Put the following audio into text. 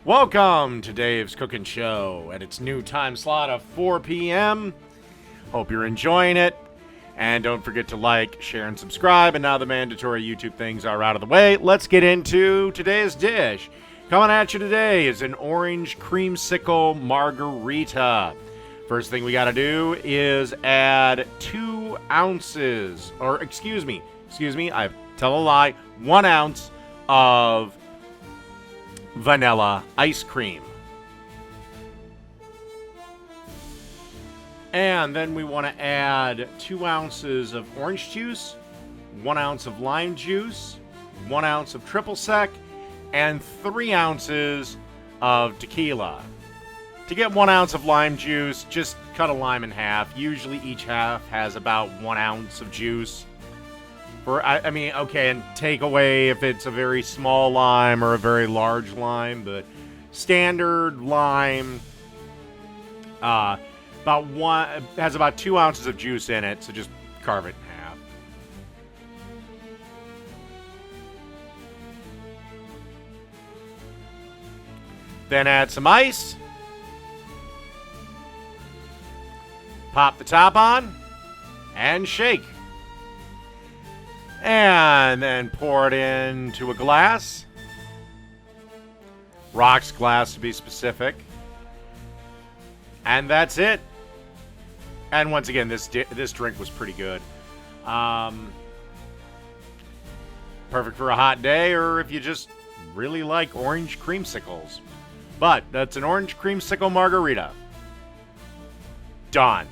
Welcome to Dave's Cooking Show at its new time slot of 4 p.m. Hope you're enjoying it. And don't forget to like, share, and subscribe. And now the mandatory YouTube things are out of the way. Let's get into today's dish. Coming at you today is an Orange Creamsicle Margarita. First thing we got to do is add 2 ounces, or excuse me, I tell a lie, 1 ounce of vanilla ice cream. And then we want to add 2 ounces of orange juice, 1 ounce of lime juice, 1 ounce of triple sec, and 3 ounces of tequila. To get 1 ounce of lime juice, just cut a lime in half. Usually each half has about 1 ounce of juice. Okay, and take away if it's a very small lime or a very large lime, but standard lime has about 2 ounces of juice in it, so just carve it in half. Then add some ice. Pop the top on and shake. And then pour it into a glass. Rocks glass to be specific. And that's it. And once again, this drink was pretty good. Perfect for a hot day, or if you just really like orange creamsicles. But that's an Orange Creamsicle Margarita. Done.